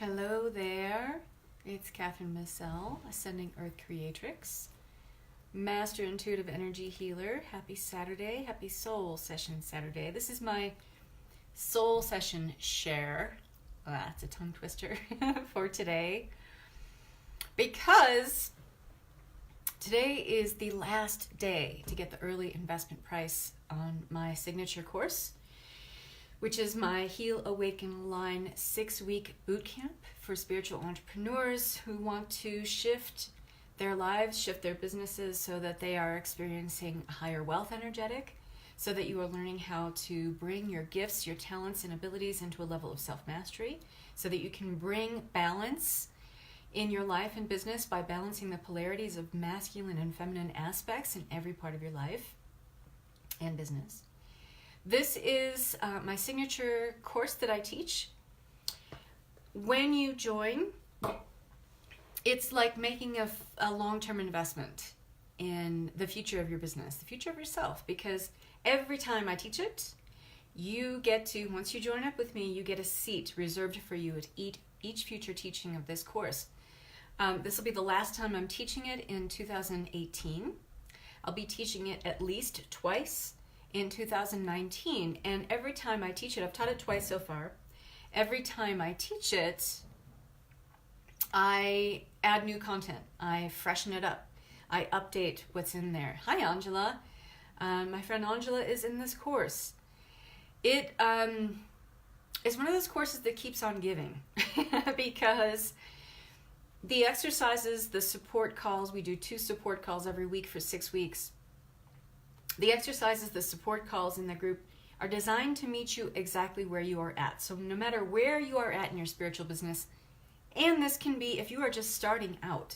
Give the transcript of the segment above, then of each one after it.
Hello there, it's Catherine Missel, Ascending Earth Creatrix, Master Intuitive Energy Healer. Happy Saturday, happy Soul Session Saturday. This is my Soul Session share. That's a tongue twister for today, because today is the last day to get the early investment price on my signature course, which is my Heal Awaken Align 6-week bootcamp for spiritual entrepreneurs who want to shift their lives, shift their businesses so that they are experiencing a higher wealth energetic, so that you are learning how to bring your gifts, your talents, and abilities into a level of self-mastery, so that you can bring balance in your life and business by balancing the polarities of masculine and feminine aspects in every part of your life and business. This is my signature course that I teach. When you join, it's like making a long-term investment in the future of your business, the future of yourself, because every time I teach it, you get to, once you join up with me, you get a seat reserved for you at each future teaching of this course. This will be the last time I'm teaching it in 2018. I'll be teaching it at least twice in 2019, and every time I teach it, I've taught it twice so far, every time I teach it, I add new content, I freshen it up, I update what's in there. Hi Angela, my friend Angela is in this course. It is one of those courses that keeps on giving because the exercises, the support calls, we do 2 support calls every week for 6 weeks. The exercises, the support calls in the group are designed to meet you exactly where you are at. So no matter where you are at in your spiritual business, and this can be if you are just starting out,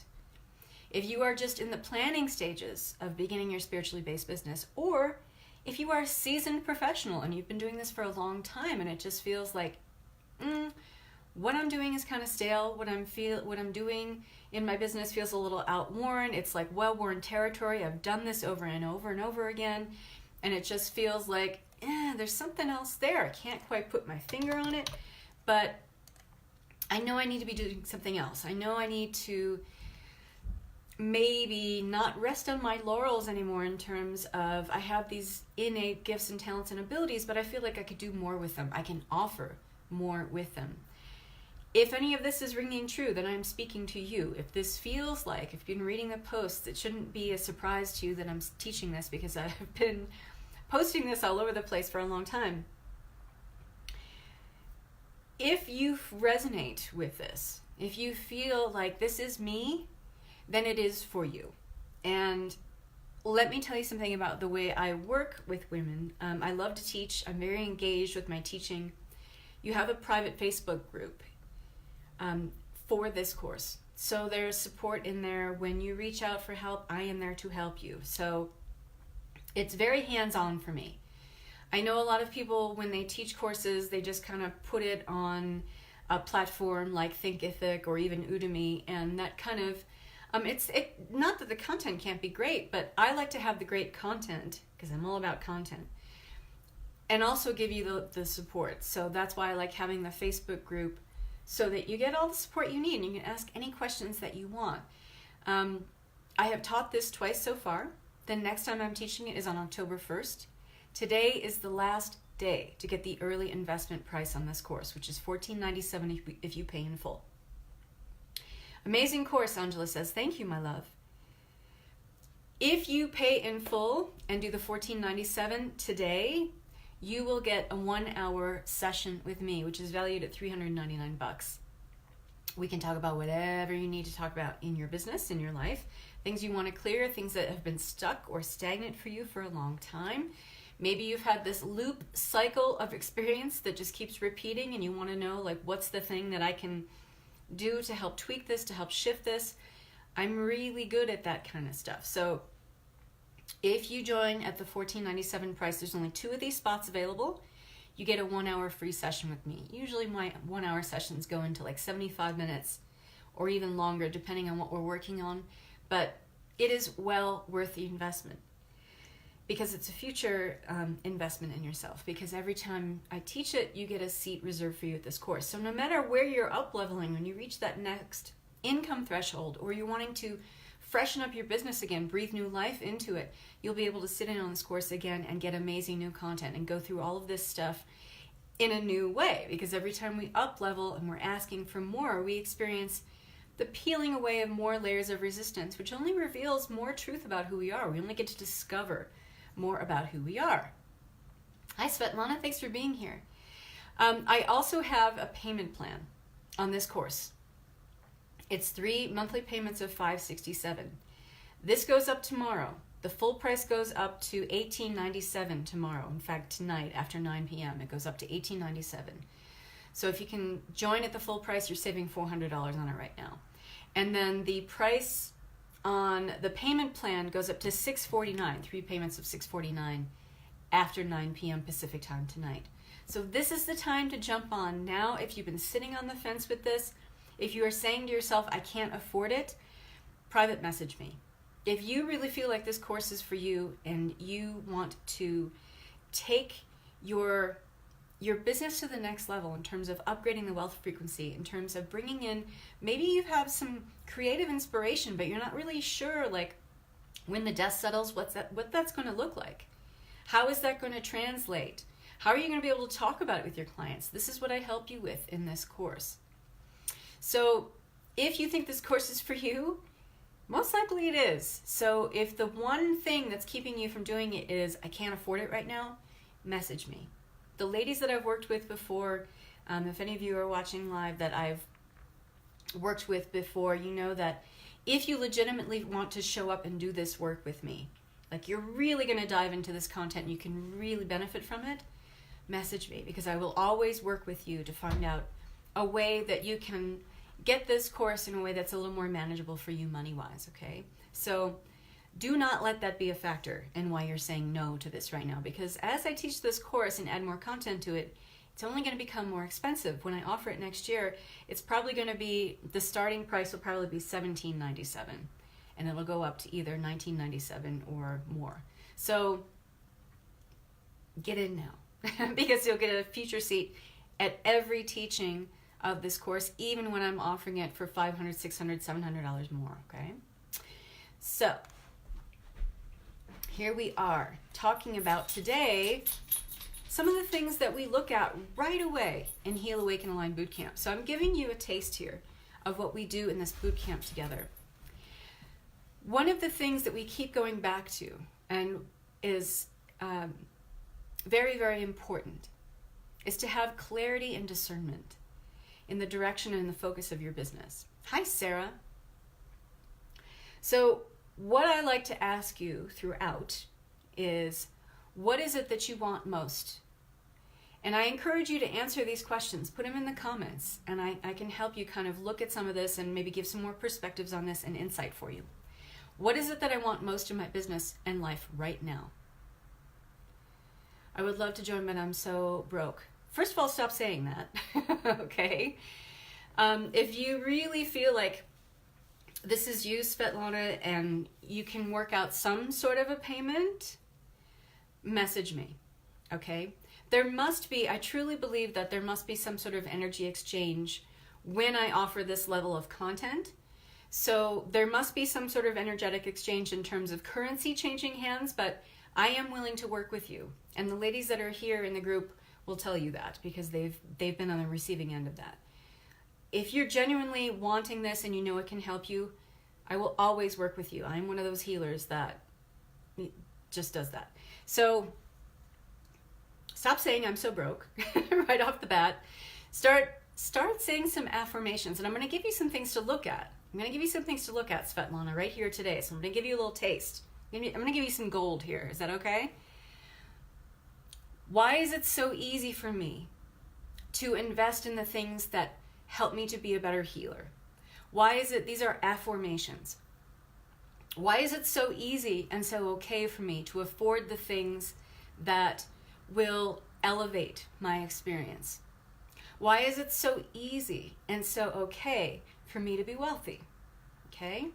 if you are just in the planning stages of beginning your spiritually based business, or if you are a seasoned professional and you've been doing this for a long time and it just feels like, what I'm doing is kind of stale. What I'm doing in my business feels a little outworn. It's like well-worn territory. I've done this over and over and over again, and it just feels like there's something else there. I can't quite put my finger on it, but I know I need to be doing something else. I know I need to maybe not rest on my laurels anymore in terms of I have these innate gifts and talents and abilities, but I feel like I could do more with them. I can offer more with them. If any of this is ringing true, then I'm speaking to you. If this feels like, if you've been reading the posts, it shouldn't be a surprise to you that I'm teaching this, because I've been posting this all over the place for a long time. If you resonate with this, if you feel like this is me, then it is for you. And let me tell you something about the way I work with women. I love to teach. I'm very engaged with my teaching. You have a private Facebook group for this course. So there's support in there. When you reach out for help, I am there to help you. So it's very hands-on for me. I know a lot of people, when they teach courses, they just kind of put it on a platform like Thinkific or even Udemy, and that kind of, not that the content can't be great, but I like to have the great content, because I'm all about content, and also give you the support. So that's why I like having the Facebook group, so that you get all the support you need and you can ask any questions that you want. I have taught this twice so far. The next time I'm teaching it is on October 1st. Today is the last day to get the early investment price on this course, which is $14.97 if you pay in full. Amazing course, Angela says. Thank you, my love. If you pay in full and do the $14.97 today, you will get a 1-hour session with me, which is valued at $399. We can talk about whatever you need to talk about in your business, in your life, things you want to clear, things that have been stuck or stagnant for you for a long time. Maybe you've had this loop cycle of experience that just keeps repeating, and you want to know, like, what's the thing that I can do to help tweak this, to help shift this. I'm really good at that kind of stuff. So if you join at the $14.97 price, there's only 2 of these spots available. You get a 1-hour free session with me. Usually my 1-hour sessions go into like 75 minutes or even longer, depending on what we're working on, but it is well worth the investment. because it's a future investment in yourself, because every time I teach it, you get a seat reserved for you at this course. So no matter where you're up leveling, when you reach that next income threshold, or you're wanting to freshen up your business again, breathe new life into it, you'll be able to sit in on this course again and get amazing new content and go through all of this stuff in a new way. Because every time we up level and we're asking for more, we experience the peeling away of more layers of resistance, which only reveals more truth about who we are. We only get to discover more about who we are. Hi Svetlana, thanks for being here. I also have a payment plan on this course. It's 3 monthly payments of $567. This goes up tomorrow. The full price goes up to $1897 tomorrow. In fact, tonight after 9 p.m. it goes up to $1897. So if you can join at the full price, you're saving $400 on it right now. And then the price on the payment plan goes up to $649, 3 payments of $649 after 9 p.m. Pacific time tonight. So this is the time to jump on now. If you've been sitting on the fence with this, if you are saying to yourself, I can't afford it, private message me. If you really feel like this course is for you and you want to take your business to the next level in terms of upgrading the wealth frequency, in terms of bringing in, maybe you have some creative inspiration, but you're not really sure, like, when the dust settles, what that's going to look like. How is that going to translate? How are you going to be able to talk about it with your clients? This is what I help you with in this course. So if you think this course is for you, most likely it is. So if the one thing that's keeping you from doing it is, I can't afford it right now, message me. The ladies that I've worked with before, if any of you are watching live that I've worked with before, you know that if you legitimately want to show up and do this work with me, like you're really going to dive into this content and you can really benefit from it, message me, because I will always work with you to find out a way that you can get this course in a way that's a little more manageable for you money-wise, okay? So do not let that be a factor in why you're saying no to this right now, because as I teach this course and add more content to it, it's only going to become more expensive. When I offer it next year, it's probably going to be, the starting price will probably be $1797, and it'll go up to either $1997 or more. So get in now, because you'll get a future seat at every teaching of this course, even when I'm offering it for $500, $600, $700 more, okay? So here we are talking about today some of the things that we look at right away in Heal Awaken Align Bootcamp. So I'm giving you a taste here of what we do in this bootcamp together. One of the things that we keep going back to and is very, very important is to have clarity and discernment in the direction and the focus of your business. Hi, Sarah. So what I like to ask you throughout is, what is it that you want most? And I encourage you to answer these questions. Put them in the comments, and I can help you kind of look at some of this and maybe give some more perspectives on this and insight for you. What is it that I want most in my business and life right now? I would love to join, but I'm so broke. First of all, stop saying that, okay? If you really feel like this is you, Svetlana, and you can work out some sort of a payment, message me, okay? There must be, I truly believe that there must be some sort of energy exchange when I offer this level of content. So there must be some sort of energetic exchange in terms of currency changing hands, but I am willing to work with you. And the ladies that are here in the group will tell you that, because they've been on the receiving end of that. If you're genuinely wanting this and you know it can help you, I will always work with you. I'm one of those healers that just does that. So stop saying I'm so broke right off the bat. Start saying some affirmations, and I'm going to give you some things to look at. I'm going to give you some things to look at, Svetlana, right here today. So I'm going to give you a little taste. I'm going to give you some gold here. Is that okay? Why is it so easy for me to invest in the things that help me to be a better healer? Why is it, these are afformations. Why is it so easy and so okay for me to afford the things that will elevate my experience? Why is it so easy and so okay for me to be wealthy? Okay?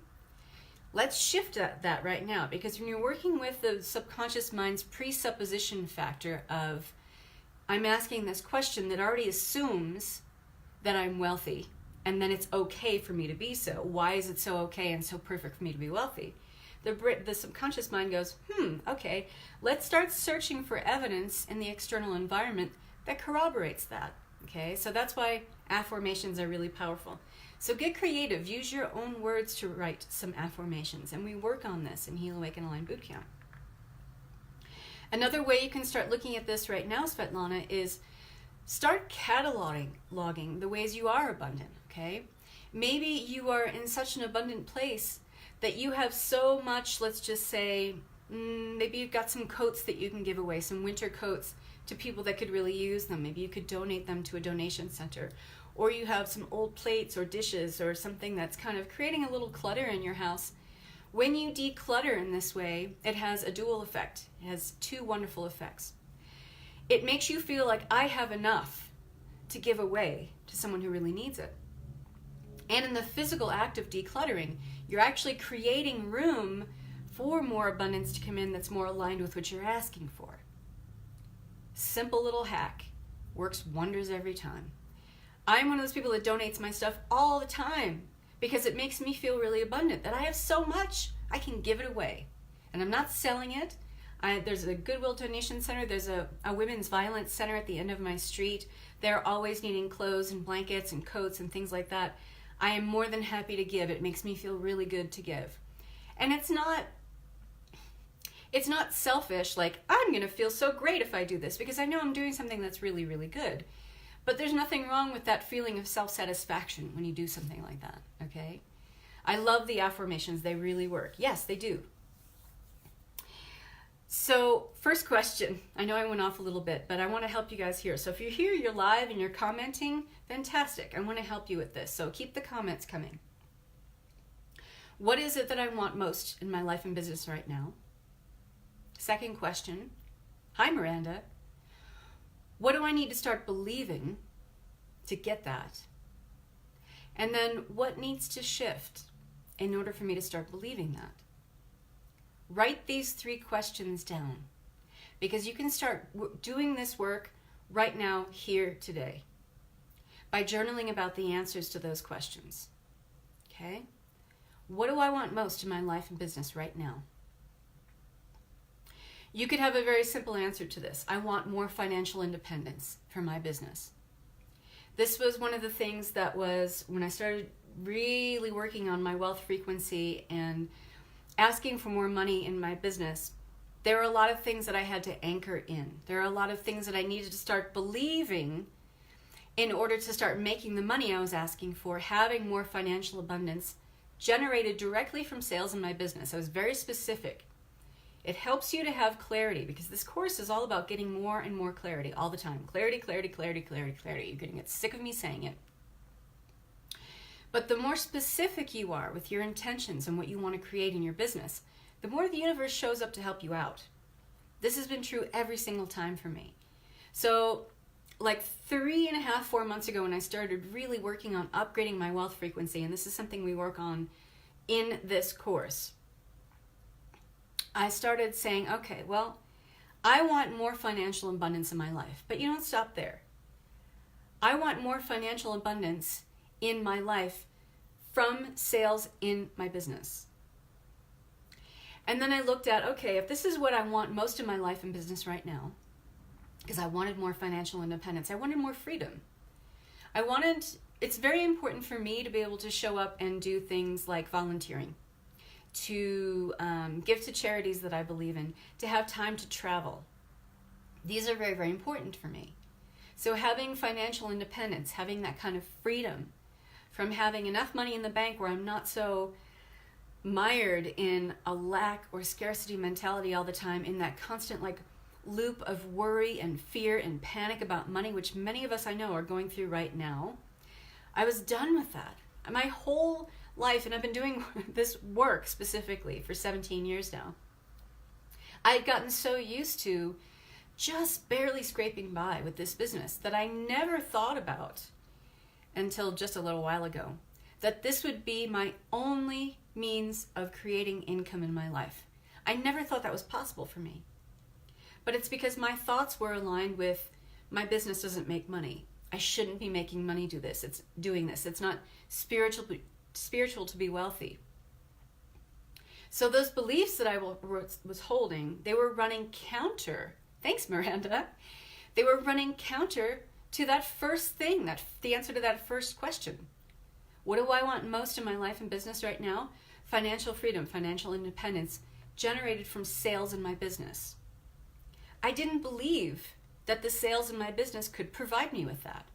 Let's shift that right now, because when you're working with the subconscious mind's presupposition factor of, I'm asking this question that already assumes that I'm wealthy, and then it's okay for me to be so. Why is it so okay and so perfect for me to be wealthy? The subconscious mind goes, okay, let's start searching for evidence in the external environment that corroborates that. Okay, so that's why affirmations are really powerful. So get creative. Use your own words to write some affirmations, and we work on this in Heal Awaken Align Bootcamp. Another way you can start looking at this right now, Svetlana, is start cataloging the ways you are abundant, okay? Maybe you are in such an abundant place that you have so much, let's just say, maybe you've got some coats that you can give away, some winter coats to people that could really use them. Maybe you could donate them to a donation center. Or you have some old plates or dishes or something that's kind of creating a little clutter in your house. When you declutter in this way, it has a dual effect. It has two wonderful effects. It makes you feel like I have enough to give away to someone who really needs it. And in the physical act of decluttering, you're actually creating room for more abundance to come in that's more aligned with what you're asking for. Simple little hack. Works wonders every time. I'm one of those people that donates my stuff all the time because it makes me feel really abundant, that I have so much, I can give it away. And I'm not selling it. There's a Goodwill donation center. There's a women's violence center at the end of my street. They're always needing clothes and blankets and coats and things like that. I am more than happy to give. It makes me feel really good to give. And it's not selfish, like I'm going to feel so great if I do this because I know I'm doing something that's really, really good. But there's nothing wrong with that feeling of self-satisfaction when you do something like that, okay? I love the affirmations. They really work. Yes, they do. So, first question. I know I went off a little bit, but I want to help you guys here. So if you're here, you're live, and you're commenting, fantastic. I want to help you with this. So keep the comments coming. What is it that I want most in my life and business right now? Second question. Hi, Miranda. What do I need to start believing to get that? And then what needs to shift in order for me to start believing that? Write these 3 questions down because you can start doing this work right now, here, today, by journaling about the answers to those questions. Okay? What do I want most in my life and business right now? You could have a very simple answer to this. I want more financial independence for my business. This was one of the things that was when I started really working on my wealth frequency and asking for more money in my business. There are a lot of things that I had to anchor in. There are a lot of things that I needed to start believing in order to start making the money I was asking for, having more financial abundance generated directly from sales in my business. I was very specific. It helps you to have clarity because this course is all about getting more and more clarity all the time. Clarity, clarity, clarity, clarity, clarity. You're going to get sick of me saying it. But the more specific you are with your intentions and what you want to create in your business, the more the universe shows up to help you out. This has been true every single time for me. So like 3.5, 4 months ago when I started really working on upgrading my wealth frequency, and this is something we work on in this course, I started saying, okay, well, I want more financial abundance in my life, but you don't stop there. I want more financial abundance in my life from sales in my business. And then I looked at, okay, if this is what I want most in my life and business right now, because I wanted more financial independence, I wanted more freedom. It's very important for me to be able to show up and do things like volunteering, to give to charities that I believe in, to have time to travel. These are very, very important for me. So having financial independence, having that kind of freedom from having enough money in the bank where I'm not so mired in a lack or scarcity mentality all the time, in that constant like loop of worry and fear and panic about money, which many of us I know are going through right now. I was done with that. My whole life, and I've been doing this work specifically for 17 years now, I had gotten so used to just barely scraping by with this business that I never thought about until just a little while ago, that this would be my only means of creating income in my life. I never thought that was possible for me. But it's because my thoughts were aligned with, my business doesn't make money. I shouldn't be making money doing this. It's not spiritual to be wealthy. So those beliefs that I was holding, they were running counter. Thanks, Miranda. They were running counter to that first thing, the answer to that first question. What do I want most in my life and business right now? Financial freedom, financial independence, generated from sales in my business. I didn't believe that the sales in my business could provide me with that.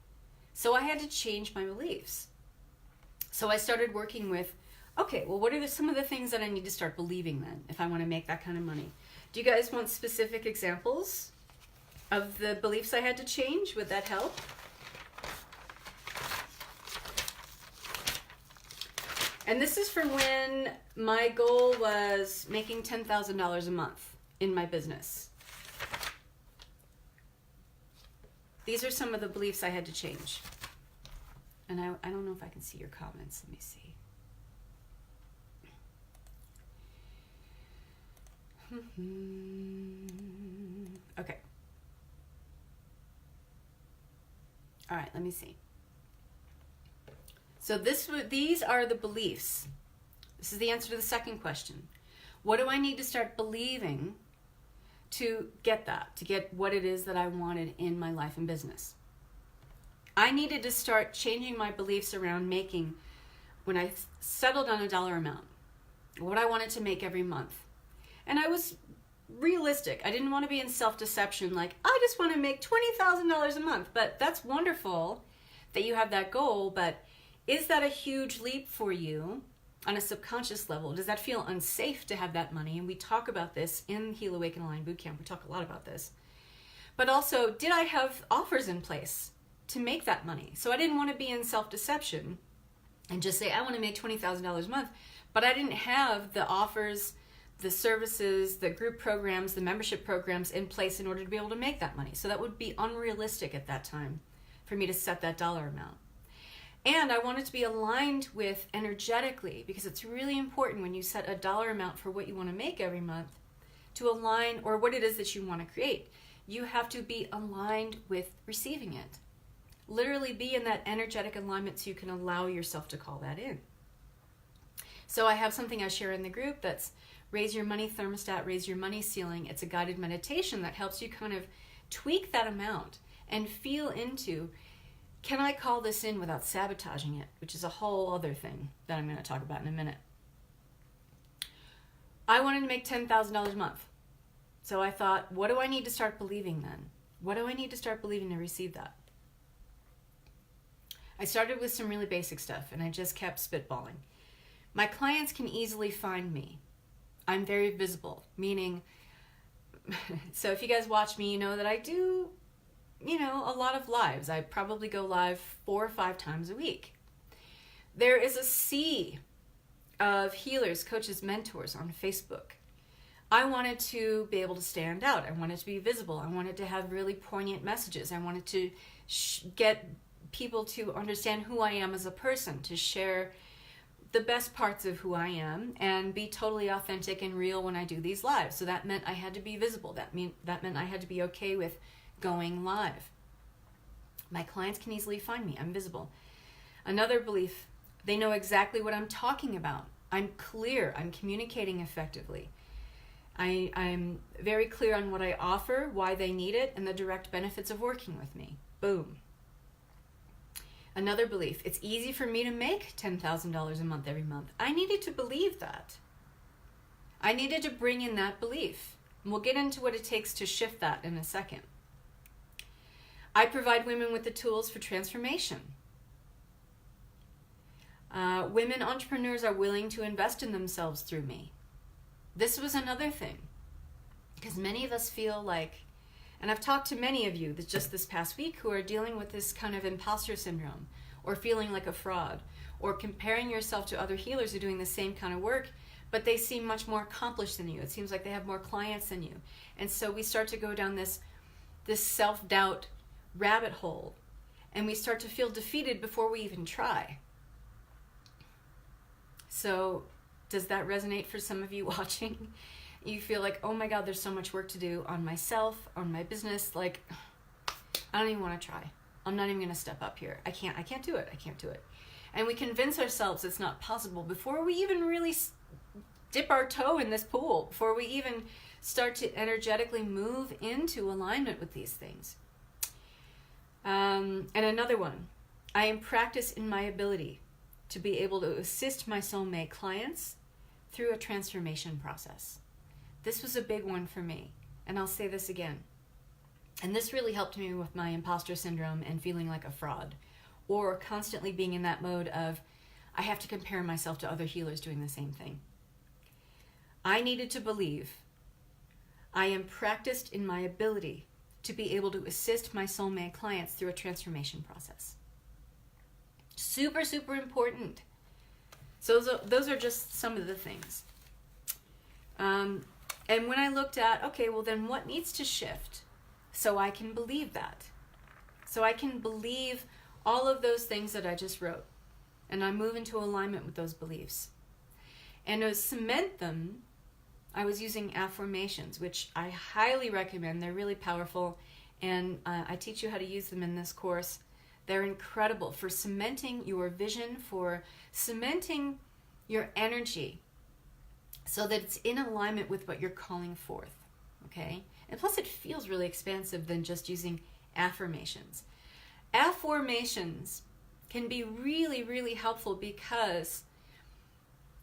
So I had to change my beliefs. So I started working with, okay, well, what are some of the things that I need to start believing then if I want to make that kind of money? Do you guys want specific examples of the beliefs I had to change? Would that help? And this is from when my goal was making $10,000 a month in my business. These are some of the beliefs I had to change. And I don't know if I can see your comments. Let me see. Okay. All right, let me see. So these are the beliefs. This is the answer to the second question. What do I need to start believing to get that, to get what it is that I wanted in my life and business? I needed to start changing my beliefs around making, when I settled on a dollar amount, what I wanted to make every month. And I was realistic. I didn't want to be in self-deception, like, I just want to make $20,000 a month. But that's wonderful that you have that goal, but is that a huge leap for you on a subconscious level? Does that feel unsafe to have that money? And we talk about this in Heal Awaken Align Bootcamp. We talk a lot about this. But also, did I have offers in place to make that money? So I didn't want to be in self-deception and just say, I want to make $20,000 a month. But I didn't have the offers, the services, the group programs, the membership programs in place in order to be able to make that money. So that would be unrealistic at that time for me to set that dollar amount. And I wanted to be aligned with energetically, because it's really important when you set a dollar amount for what you want to make every month to align, or what it is that you want to create. You have to be aligned with receiving it. Literally be in that energetic alignment so you can allow yourself to call that in. So I have something I share in the group that's Raise Your Money Thermostat, Raise Your Money Ceiling. It's a guided meditation that helps you kind of tweak that amount and feel into, can I call this in without sabotaging it? Which is a whole other thing that I'm going to talk about in a minute. I wanted to make $10,000 a month. So I thought, what do I need to start believing then? What do I need to start believing to receive that? I started with some really basic stuff, and I just kept spitballing. My clients can easily find me. I'm very visible, meaning, so if you guys watch me, you know that I do, a lot of lives. I probably go live 4 or 5 times a week. There is a sea of healers, coaches, mentors on Facebook. I wanted to be able to stand out. I wanted to be visible. I wanted to have really poignant messages. I wanted to get people to understand who I am as a person, to share the best parts of who I am and be totally authentic and real when I do these lives. So that meant I had to be visible. That meant I had to be okay with going live. My clients can easily find me. I'm visible. Another belief, they know exactly what I'm talking about. I'm clear. I'm communicating effectively. I'm very clear on what I offer, why they need it, and the direct benefits of working with me. Boom. Another belief, it's easy for me to make $10,000 a month every month. I needed to believe that. I needed to bring in that belief. And we'll get into what it takes to shift that in a second. I provide women with the tools for transformation. Women entrepreneurs are willing to invest in themselves through me. This was another thing, because many of us feel like, and I've talked to many of you just this past week who are dealing with this kind of imposter syndrome, or feeling like a fraud, or comparing yourself to other healers who are doing the same kind of work, but they seem much more accomplished than you. It seems like they have more clients than you. And so we start to go down this self-doubt rabbit hole, and we start to feel defeated before we even try. So Does that resonate for some of you watching? You feel like, oh my God, there's so much work to do on myself, on my business. Like, I don't even want to try. I'm not even going to step up here. I can't do it. I can't do it. And we convince ourselves it's not possible before we even really dip our toe in this pool, before we even start to energetically move into alignment with these things. And another one, I am practiced in my ability to be able to assist my soulmate clients through a transformation process. This was a big one for me, and I'll say this again. And this really helped me with my imposter syndrome and feeling like a fraud, or constantly being in that mode of, I have to compare myself to other healers doing the same thing. I needed to believe I am practiced in my ability to be able to assist my soulmate clients through a transformation process. Super, super important. So those are just some of the things. And when I looked at, okay, well then what needs to shift so I can believe that? So I can believe all of those things that I just wrote. And I move into alignment with those beliefs. And to cement them, I was using afformations, which I highly recommend. They're really powerful. And I teach you how to use them in this course. They're incredible for cementing your vision, for cementing your energy so that it's in alignment with what you're calling forth, okay? And plus it feels really expansive than just using affirmations. Afformations can be really, really helpful because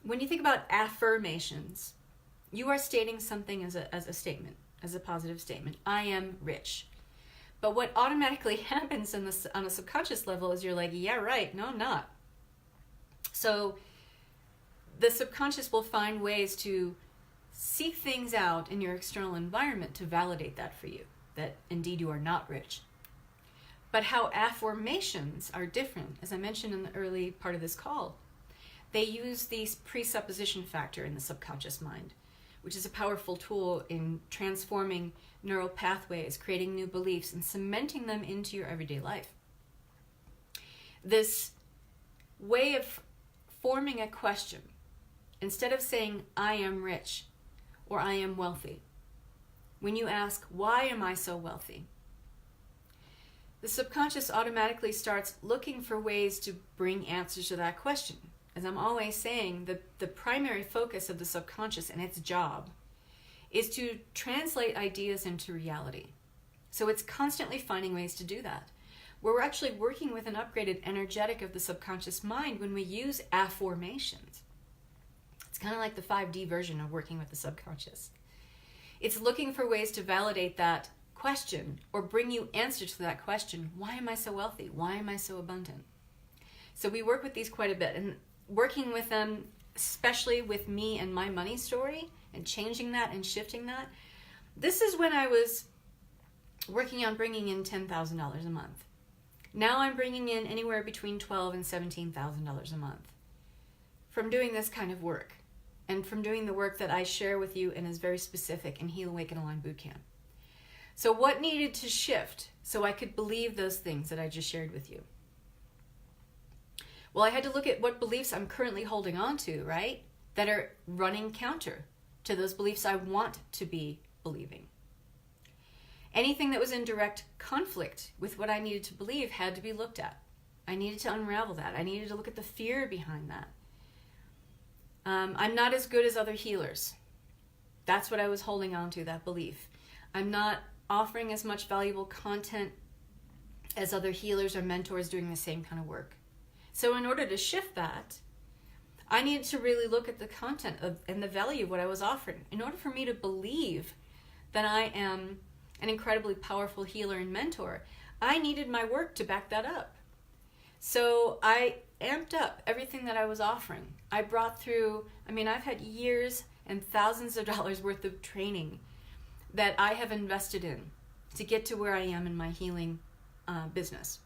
when you think about affirmations, you are stating something as a statement, as a positive statement. I am rich. But what automatically happens on a subconscious level is you're like, yeah, right, no, I'm not. So the subconscious will find ways to seek things out in your external environment to validate that for you, that indeed you are not rich. But how affirmations are different, as I mentioned in the early part of this call, they use the presupposition factor in the subconscious mind, which is a powerful tool in transforming neural pathways, creating new beliefs, and cementing them into your everyday life. This way of forming a question, instead of saying, I am rich or I am wealthy, when you ask, why am I so wealthy? The subconscious automatically starts looking for ways to bring answers to that question. As I'm always saying, the primary focus of the subconscious and its job is to translate ideas into reality. So it's constantly finding ways to do that. We're actually working with an upgraded energetic of the subconscious mind when we use afformations. It's kind of like the 5D version of working with the subconscious. It's looking for ways to validate that question or bring you answers to that question. Why am I so wealthy? Why am I so abundant? So we work with these quite a bit, and working with them, especially with me and my money story and changing that and shifting that. This is when I was working on bringing in $10,000 a month. Now I'm bringing in anywhere between $12,000 and $17,000 a month from doing this kind of work and from doing the work that I share with you and is very specific in Heal Awaken Align Bootcamp. So what needed to shift so I could believe those things that I just shared with you? Well, I had to look at what beliefs I'm currently holding on to, right? That are running counter to those beliefs I want to be believing. Anything that was in direct conflict with what I needed to believe had to be looked at. I needed to unravel that. I needed to look at the fear behind that. I'm not as good as other healers. That's what I was holding on to, that belief. I'm not offering as much valuable content as other healers or mentors doing the same kind of work. So in order to shift that, I needed to really look at the content and the value of what I was offering. In order for me to believe that I am an incredibly powerful healer and mentor, I needed my work to back that up. So I amped up everything that I was offering. I brought through, I've had years and thousands of dollars worth of training that I have invested in to get to where I am in my healing business.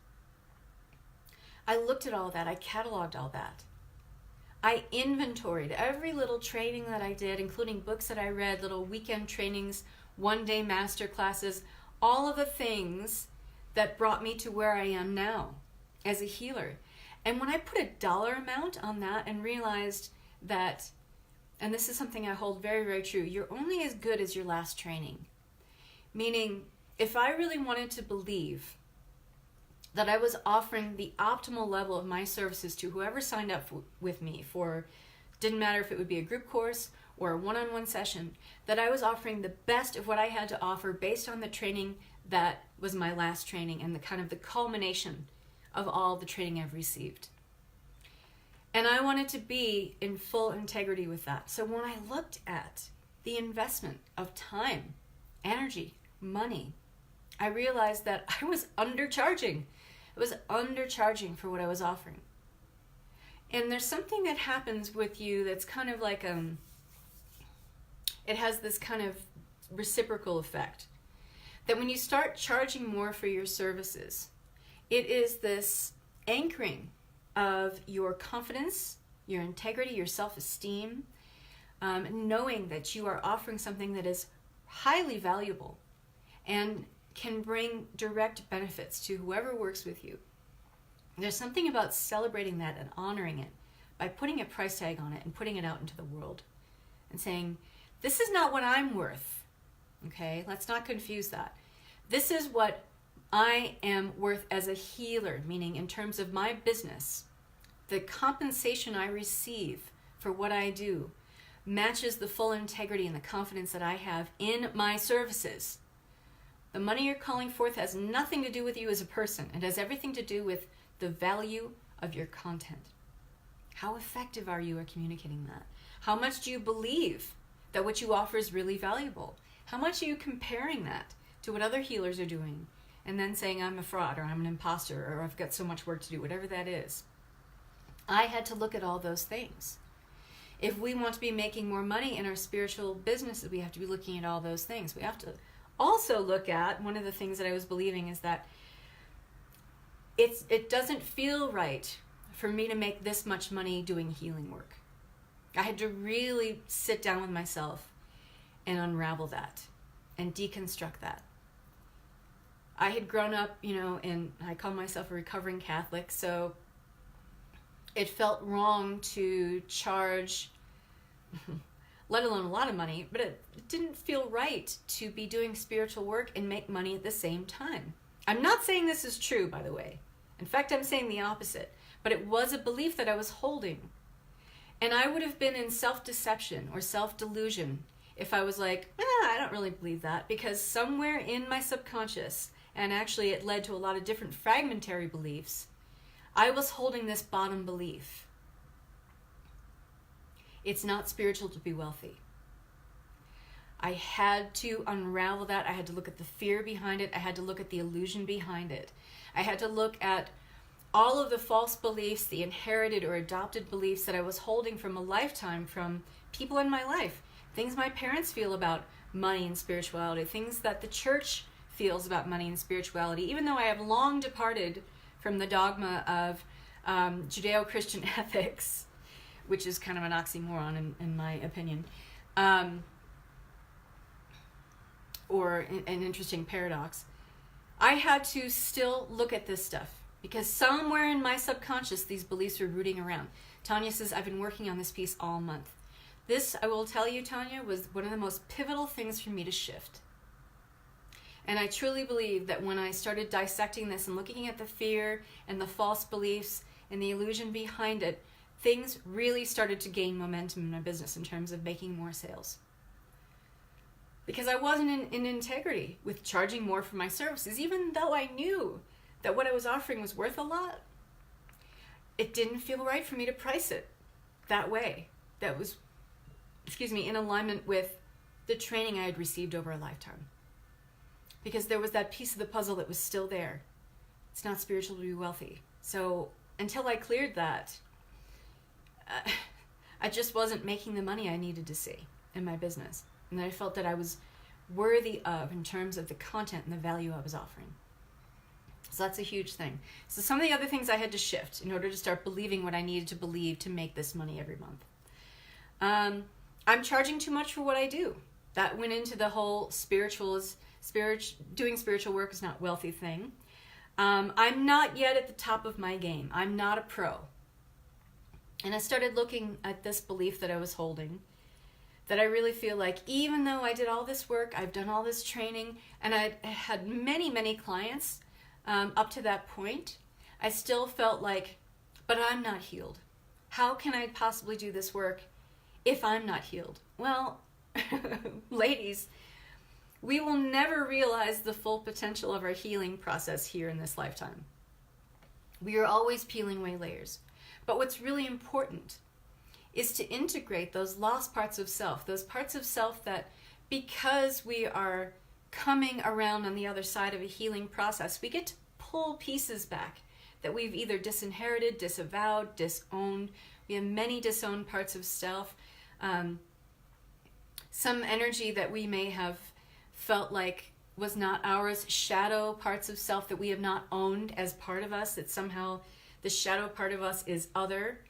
I looked at all that. I cataloged all that. I inventoried every little training that I did, including books that I read, little weekend trainings, one-day master classes, all of the things that brought me to where I am now as a healer. And when I put a dollar amount on that and realized that and this is something I hold very, very true, you're only as good as your last training. Meaning, if I really wanted to believe that I was offering the optimal level of my services to whoever signed up with me for, didn't matter if it would be a group course or a one-on-one session, that I was offering the best of what I had to offer based on the training that was my last training and the kind of the culmination of all the training I've received. And I wanted to be in full integrity with that. So when I looked at the investment of time, energy, money, I realized that I was undercharging. I was undercharging for what I was offering. And there's something that happens with you that's kind of like, it has this kind of reciprocal effect. That when you start charging more for your services, it is this anchoring of your confidence, your integrity, your self-esteem, knowing that you are offering something that is highly valuable and can bring direct benefits to whoever works with you. There's something about celebrating that and honoring it by putting a price tag on it and putting it out into the world and saying, this is not what I'm worth, okay? Let's not confuse that. This is what I am worth as a healer, meaning in terms of my business, the compensation I receive for what I do matches the full integrity and the confidence that I have in my services. The money you're calling forth has nothing to do with you as a person. It has everything to do with the value of your content. How effective are you at communicating that? How much do you believe that what you offer is really valuable? How much are you comparing that to what other healers are doing and then saying I'm a fraud or I'm an imposter or I've got so much work to do, whatever that is? I had to look at all those things. If we want to be making more money in our spiritual businesses, we have to be looking at all those things. We have to also look at, one of the things that I was believing is that it doesn't feel right for me to make this much money doing healing work. I had to really sit down with myself and unravel that and deconstruct that. I had grown up, and I call myself a recovering Catholic, so it felt wrong to charge, let alone a lot of money, but it didn't feel right to be doing spiritual work and make money at the same time. I'm not saying this is true, by the way. In fact, I'm saying the opposite. But it was a belief that I was holding. And I would have been in self-deception or self-delusion if I was like, I don't really believe that, because somewhere in my subconscious, and actually it led to a lot of different fragmentary beliefs, I was holding this bottom belief. It's not spiritual to be wealthy. I had to unravel that. I had to look at the fear behind it. I had to look at the illusion behind it. I had to look at all of the false beliefs, the inherited or adopted beliefs that I was holding from a lifetime from people in my life. Things my parents feel about money and spirituality, things that the church feels about money and spirituality, even though I have long departed from the dogma of Judeo-Christian ethics, which is kind of an oxymoron in my opinion, or an interesting paradox. I had to still look at this stuff because somewhere in my subconscious these beliefs were rooting around. Tanya says, I've been working on this piece all month. This, I will tell you, Tanya, was one of the most pivotal things for me to shift. And I truly believe that when I started dissecting this and looking at the fear and the false beliefs and the illusion behind it, things really started to gain momentum in my business in terms of making more sales. Because I wasn't in integrity with charging more for my services, even though I knew that what I was offering was worth a lot. It didn't feel right for me to price it that way. That was, in alignment with the training I had received over a lifetime. Because there was that piece of the puzzle that was still there. It's not spiritual to be wealthy. So until I cleared that, I just wasn't making the money I needed to see in my business. And that I felt that I was worthy of in terms of the content and the value I was offering. So that's a huge thing. So some of the other things I had to shift in order to start believing what I needed to believe to make this money every month. I'm charging too much for what I do. That went into the whole doing spiritual work is not wealthy thing. I'm not yet at the top of my game. I'm not a pro. And I started looking at this belief that I was holding that I really feel like even though I did all this work, I've done all this training, and I had many, many clients up to that point, I still felt like, but I'm not healed. How can I possibly do this work if I'm not healed? Well, ladies, we will never realize the full potential of our healing process here in this lifetime. We are always peeling away layers. But what's really important is to integrate those lost parts of self, those parts of self that, because we are coming around on the other side of a healing process, we get to pull pieces back that we've either disinherited, disavowed, disowned. We have many disowned parts of self. Some energy that we may have felt like was not ours, shadow parts of self that we have not owned as part of us, that somehow the shadow part of us is other.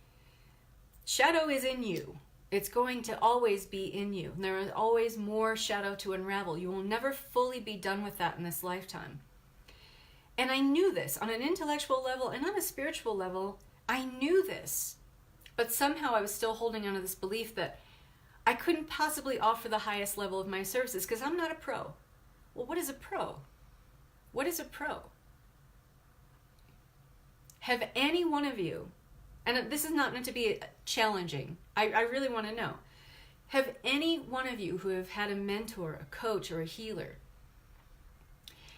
Shadow is in you. It's going to always be in you. And there is always more shadow to unravel. You will never fully be done with that in this lifetime. And I knew this on an intellectual level and on a spiritual level. I knew this. But somehow I was still holding on to this belief that I couldn't possibly offer the highest level of my services because I'm not a pro. Well, what is a pro? What is a pro? Have any one of you, and this is not meant to be challenging, I really want to know, have any one of you who have had a mentor, a coach, or a healer,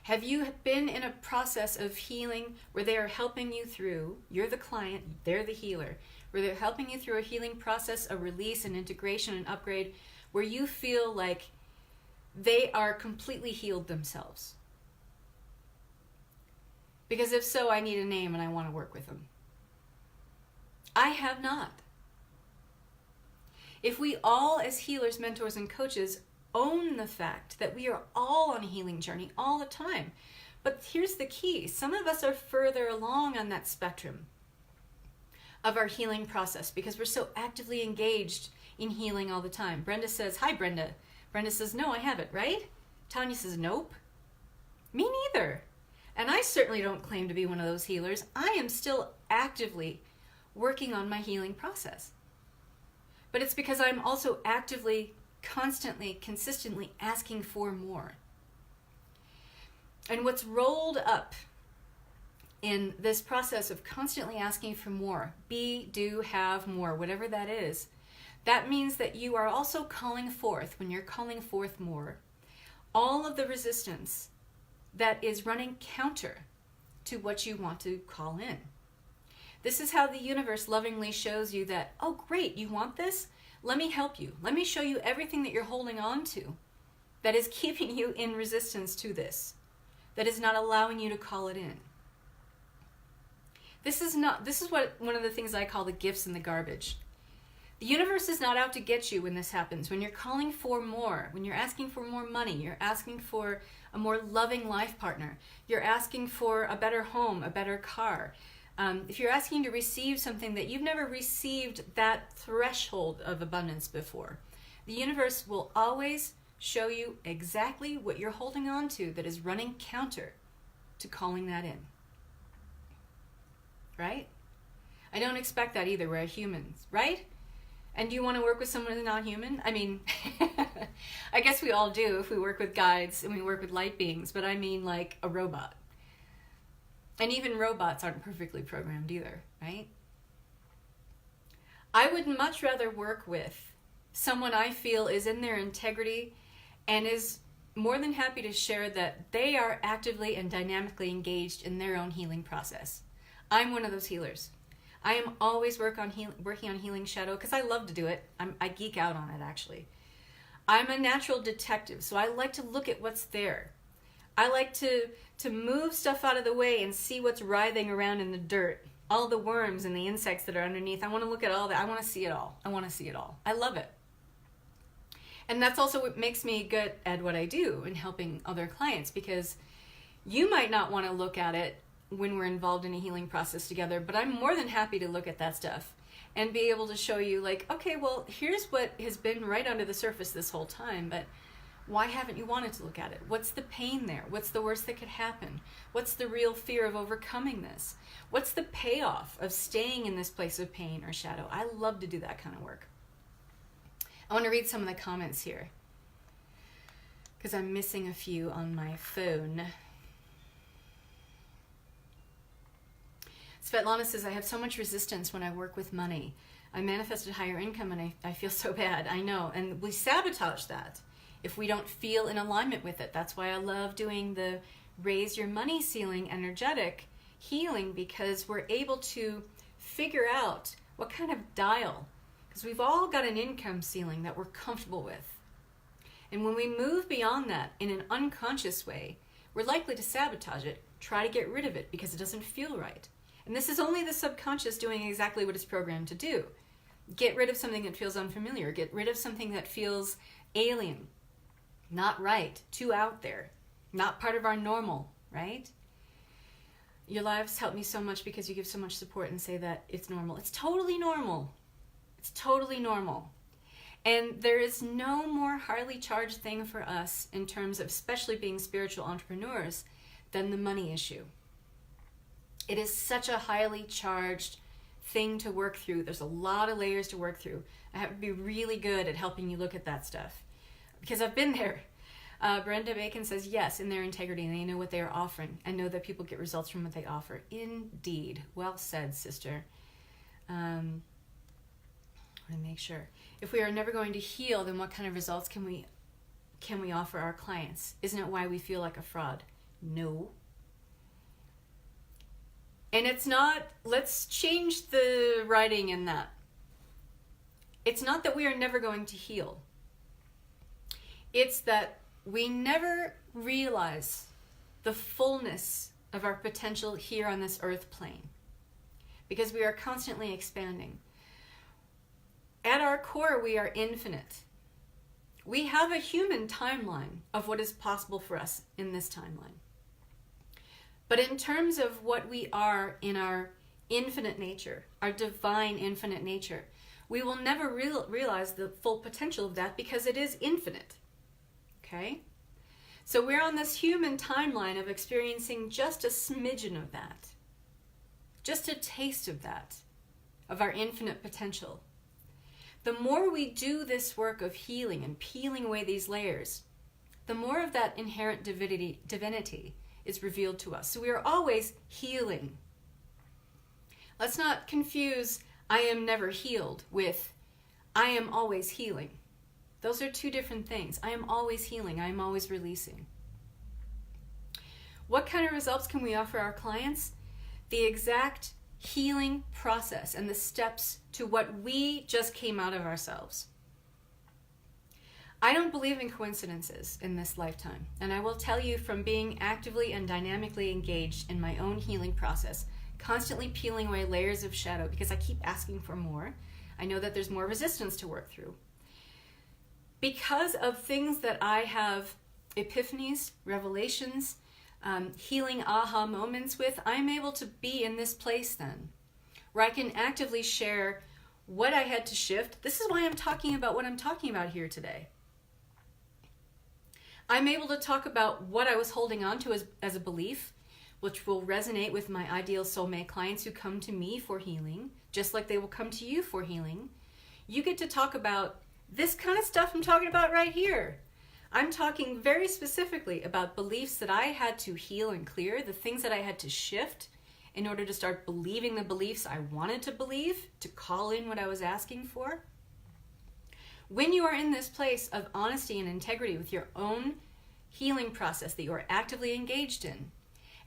have you been in a process of healing where they are helping you through, you're the client, they're the healer, where they're helping you through a healing process, a release, an integration, an upgrade, where you feel like they are completely healed themselves? Because if so, I need a name and I want to work with them. I have not. If we all, as healers, mentors, and coaches, own the fact that we are all on a healing journey all the time. But here's the key. Some of us are further along on that spectrum of our healing process because we're so actively engaged in healing all the time. Brenda says, hi, Brenda. Brenda says, no, I haven't, right? Tanya says, nope. Me neither. And I certainly don't claim to be one of those healers. I am still actively working on my healing process. But it's because I'm also actively, constantly, consistently asking for more. And what's rolled up in this process of constantly asking for more, be, do, have more, whatever that is, that means that you are also calling forth, when you're calling forth more, all of the resistance that is running counter to what you want to call in. This is how the universe lovingly shows you that, oh great, you want this? Let me help you. Let me show you everything that you're holding on to that is keeping you in resistance to this, that is not allowing you to call it in. This is what one of the things I call the gifts in the garbage. The universe is not out to get you when this happens. When you're calling for more, when you're asking for more money, you're asking for a more loving life partner, you're asking for a better home, a better car. If you're asking to receive something that you've never received that threshold of abundance before, the universe will always show you exactly what you're holding on to that is running counter to calling that in. Right? I don't expect that either. We're humans, right? And do you want to work with someone who's not human? I mean, I guess we all do if we work with guides and we work with light beings, but I mean like a robot. And even robots aren't perfectly programmed either, right? I would much rather work with someone I feel is in their integrity and is more than happy to share that they are actively and dynamically engaged in their own healing process. I'm one of those healers. I am always working on healing shadow because I love to do it. I geek out on it, actually. I'm a natural detective, so I like to look at what's there. I like to move stuff out of the way and see what's writhing around in the dirt, all the worms and the insects that are underneath. I want to look at all that. I want to see it all. I love it. And that's also what makes me good at what I do in helping other clients, because you might not want to look at it when we're involved in a healing process together, but I'm more than happy to look at that stuff and be able to show you like, okay, well, here's what has been right under the surface this whole time, but why haven't you wanted to look at it? What's the pain there? What's the worst that could happen? What's the real fear of overcoming this? What's the payoff of staying in this place of pain or shadow? I love to do that kind of work. I want to read some of the comments here because I'm missing a few on my phone. Svetlana says, I have so much resistance when I work with money. I manifested higher income and I feel so bad. I know. And we sabotage that if we don't feel in alignment with it. That's why I love doing the raise your money ceiling energetic healing, because we're able to figure out what kind of dial, because we've all got an income ceiling that we're comfortable with. And when we move beyond that in an unconscious way, we're likely to sabotage it, try to get rid of it because it doesn't feel right. And this is only the subconscious doing exactly what it's programmed to do. Get rid of something that feels unfamiliar. Get rid of something that feels alien, not right, too out there, not part of our normal, right? Your lives help me so much because you give so much support and say that it's normal. It's totally normal. It's totally normal. And there is no more highly charged thing for us in terms of especially being spiritual entrepreneurs than the money issue. It is such a highly charged thing to work through. There's a lot of layers to work through. I have to be really good at helping you look at that stuff because I've been there. Brenda Bacon says, yes, in their integrity, and they know what they are offering and know that people get results from what they offer. Indeed. Well said, sister. I want to make sure. If we are never going to heal, then what kind of results can we offer our clients? Isn't it why we feel like a fraud? No. And it's not, let's change the writing in that. It's not that we are never going to heal. It's that we never realize the fullness of our potential here on this earth plane because we are constantly expanding. At our core, we are infinite. We have a human timeline of what is possible for us in this timeline. But in terms of what we are in our infinite nature, our divine infinite nature, we will never realize the full potential of that because it is infinite. Okay? So we're on this human timeline of experiencing just a smidgen of that. Just a taste of that, of our infinite potential. The more we do this work of healing and peeling away these layers, the more of that inherent divinity is revealed to us. So we are always healing. Let's not confuse I am never healed with I am always healing. Those are two different things. I am always healing. I am always releasing. What kind of results can we offer our clients? The exact healing process and the steps to what we just came out of ourselves. I don't believe in coincidences in this lifetime, and I will tell you from being actively and dynamically engaged in my own healing process, constantly peeling away layers of shadow because I keep asking for more. I know that there's more resistance to work through. Because of things that I have epiphanies, revelations, healing aha moments with, I'm able to be in this place then, where I can actively share what I had to shift. This is why I'm talking about what I'm talking about here today. I'm able to talk about what I was holding on to as a belief, which will resonate with my ideal soulmate clients who come to me for healing, just like they will come to you for healing. You get to talk about this kind of stuff I'm talking about right here. I'm talking very specifically about beliefs that I had to heal and clear, the things that I had to shift in order to start believing the beliefs I wanted to believe, to call in what I was asking for. When you are in this place of honesty and integrity with your own healing process that you are actively engaged in,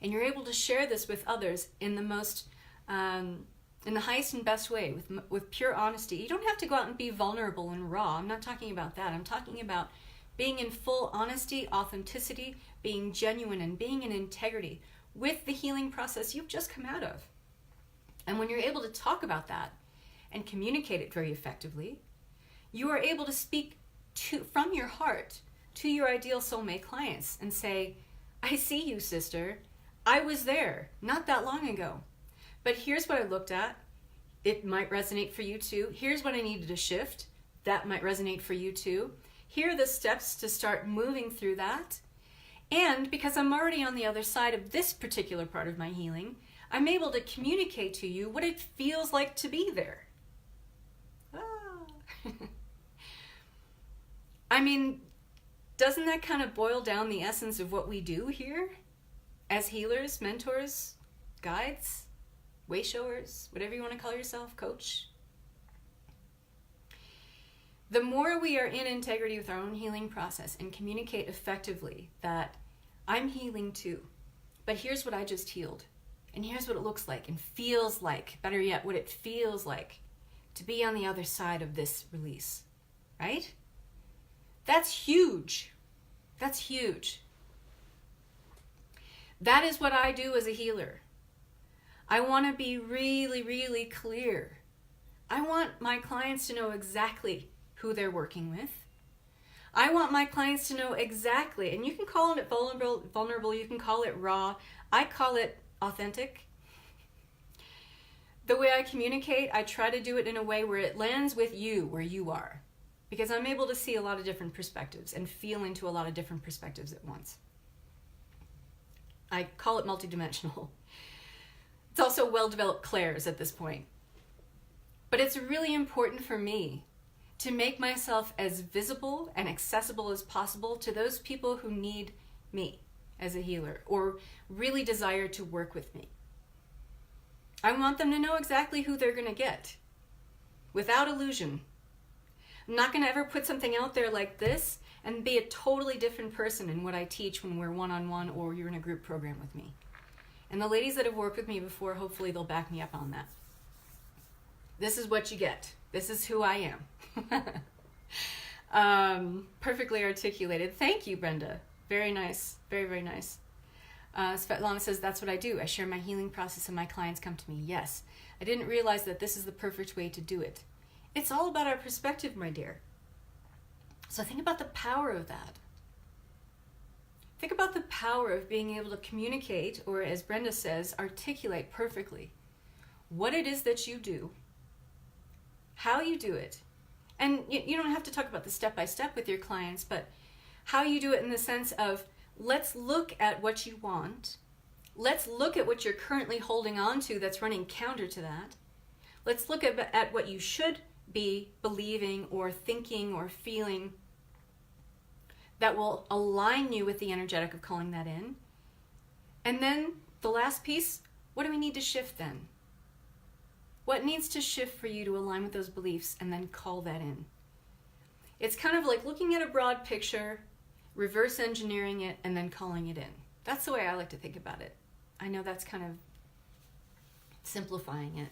and you're able to share this with others in the most, in the highest and best way, with pure honesty. You don't have to go out and be vulnerable and raw. I'm not talking about that. I'm talking about being in full honesty, authenticity, being genuine, and being in integrity with the healing process you've just come out of. And when you're able to talk about that and communicate it very effectively, you are able to speak from your heart to your ideal soulmate clients and say, I see you, sister. I was there not that long ago. But here's what I looked at. It might resonate for you too. Here's what I needed to shift. That might resonate for you too. Here are the steps to start moving through that. And because I'm already on the other side of this particular part of my healing, I'm able to communicate to you what it feels like to be there. I mean, doesn't that kind of boil down the essence of what we do here as healers, mentors, guides, way showers, whatever you want to call yourself, coach? The more we are in integrity with our own healing process and communicate effectively that I'm healing too, but here's what I just healed, and here's what it looks like and feels like, better yet, what it feels like to be on the other side of this release, right? That's huge. That's huge. That is what I do as a healer. I want to be really, really clear. I want my clients to know exactly who they're working with. I want my clients to know exactly, and you can call it vulnerable, you can call it raw. I call it authentic. The way I communicate, I try to do it in a way where it lands with you, where you are. Because I'm able to see a lot of different perspectives and feel into a lot of different perspectives at once. I call it multidimensional. It's also well-developed clairs at this point. But it's really important for me to make myself as visible and accessible as possible to those people who need me as a healer or really desire to work with me. I want them to know exactly who they're going to get without illusion. I'm not going to ever put something out there like this and be a totally different person in what I teach when we're one-on-one or you're in a group program with me. And the ladies that have worked with me before, hopefully they'll back me up on that. This is what you get. This is who I am. Perfectly articulated. Thank you, Brenda. Very nice. Very, very nice. Svetlana says, that's what I do. I share my healing process and my clients come to me. Yes. I didn't realize that this is the perfect way to do it. It's all about our perspective, my dear. So think about the power of that. Think about the power of being able to communicate, or as Brenda says, articulate perfectly what it is that you do, how you do it. And you don't have to talk about the step-by-step with your clients, but how you do it in the sense of, let's look at what you want. Let's look at what you're currently holding on to that's running counter to that. Let's look at what you should be believing or thinking or feeling that will align you with the energetic of calling that in. And then the last piece, what do we need to shift then? What needs to shift for you to align with those beliefs and then call that in? It's kind of like looking at a broad picture, reverse engineering it, and then calling it in. That's the way I like to think about it. I know that's kind of simplifying it,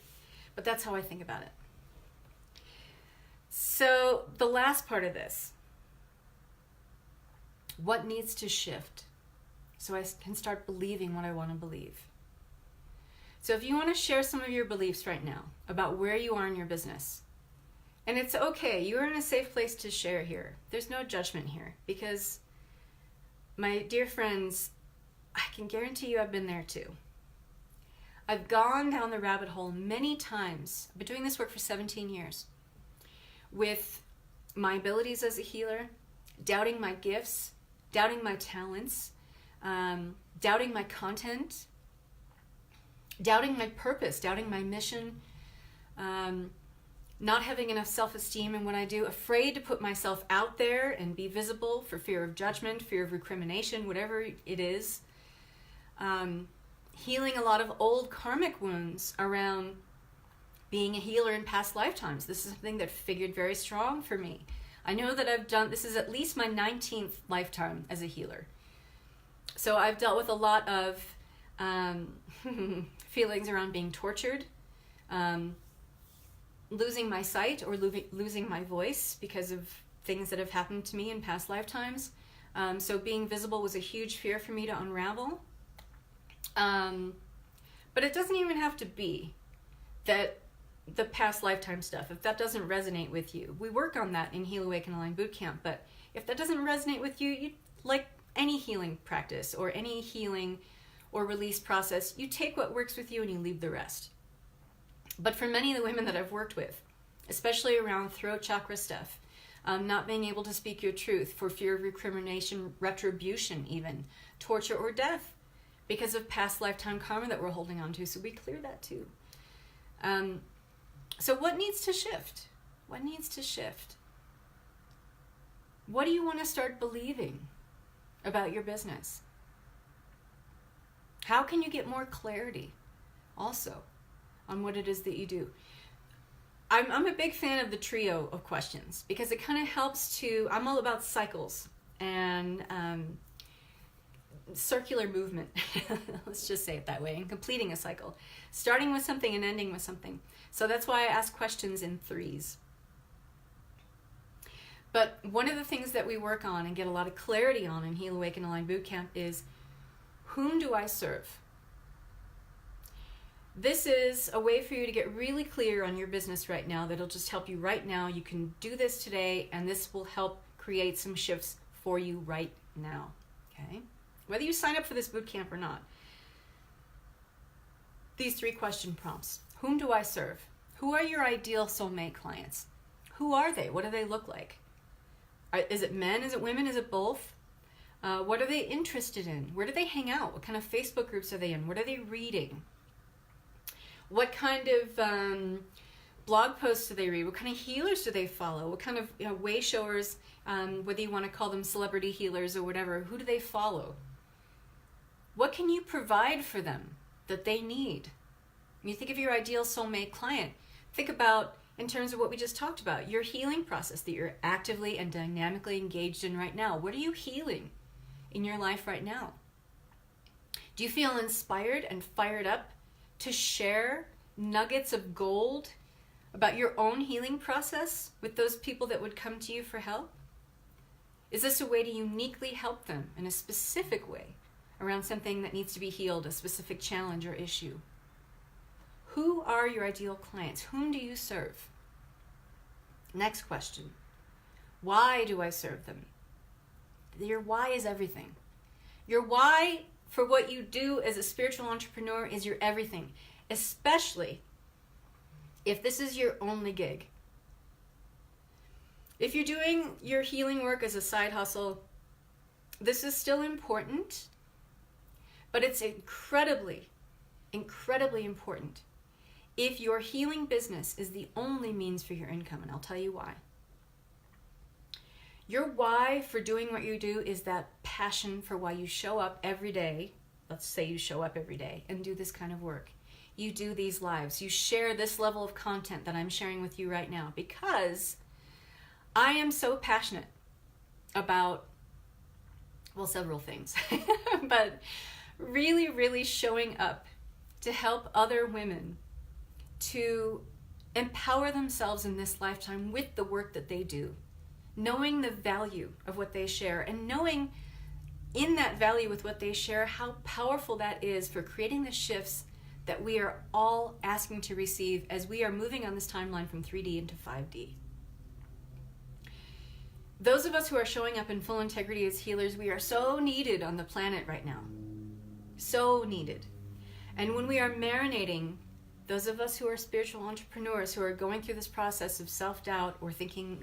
but that's how I think about it. So the last part of this, what needs to shift so I can start believing what I want to believe? So if you want to share some of your beliefs right now about where you are in your business, and it's okay, you're in a safe place to share here. There's no judgment here, because my dear friends, I can guarantee you I've been there too. I've gone down the rabbit hole many times. I've been doing this work for 17 years. With my abilities as a healer, doubting my gifts, doubting my talents, doubting my content, doubting my purpose, doubting my mission, not having enough self-esteem in what I do, afraid to put myself out there and be visible for fear of judgment, fear of recrimination, whatever it is. Healing a lot of old karmic wounds around being a healer in past lifetimes. This is something that figured very strong for me. I know that this is at least my 19th lifetime as a healer. So I've dealt with a lot of feelings around being tortured, losing my sight or losing my voice because of things that have happened to me in past lifetimes. So being visible was a huge fear for me to unravel. But it doesn't even have to be that the past lifetime stuff. If that doesn't resonate with you, we work on that in Heal Awaken Align Bootcamp. But if that doesn't resonate with you, you like any healing practice or any healing or release process, you take what works with you and you leave the rest. But for many of the women that I've worked with, especially around throat chakra stuff, not being able to speak your truth for fear of recrimination, retribution even, torture or death because of past lifetime karma that we're holding on to. So we clear that too. So what needs to shift? What needs to shift? What do you want to start believing about your business? How can you get more clarity also on what it is that you do? I'm a big fan of the trio of questions because it kind of helps to, I'm all about cycles and circular movement, let's just say it that way, and completing a cycle, starting with something and ending with something. So that's why I ask questions in threes. But one of the things that we work on and get a lot of clarity on in Heal Awaken Align Bootcamp is, whom do I serve? This is a way for you to get really clear on your business right now that'll just help you right now. You can do this today, and this will help create some shifts for you right now, okay? Whether you sign up for this bootcamp or not. These 3 question prompts. Whom do I serve? Who are your ideal soulmate clients? Who are they? What do they look like? Is it men? Is it women? Is it both? What are they interested in? Where do they hang out? What kind of Facebook groups are they in? What are they reading? What kind of blog posts do they read? What kind of healers do they follow? What kind of way showers, whether you want to call them celebrity healers or whatever, who do they follow? What can you provide for them that they need? When you think of your ideal soulmate client, think about, in terms of what we just talked about, your healing process that you're actively and dynamically engaged in right now. What are you healing in your life right now? Do you feel inspired and fired up to share nuggets of gold about your own healing process with those people that would come to you for help? Is this a way to uniquely help them in a specific way around something that needs to be healed, a specific challenge or issue? Who are your ideal clients? Whom do you serve? Next question. Why do I serve them? Your why is everything. Your why for what you do as a spiritual entrepreneur is your everything, especially if this is your only gig. If you're doing your healing work as a side hustle, this is still important, but it's incredibly, incredibly important if your healing business is the only means for your income, and I'll tell you why. Your why for doing what you do is that passion for why you show up every day. Let's say you show up every day and do this kind of work. You do these lives. You share this level of content that I'm sharing with you right now because I am so passionate about, well, several things, but really, really showing up to help other women to empower themselves in this lifetime with the work that they do, knowing the value of what they share and knowing in that value with what they share how powerful that is for creating the shifts that we are all asking to receive as we are moving on this timeline from 3D into 5D. Those of us who are showing up in full integrity as healers, we are so needed on the planet right now. So needed. And when we are marinating, those of us who are spiritual entrepreneurs who are going through this process of self-doubt or thinking,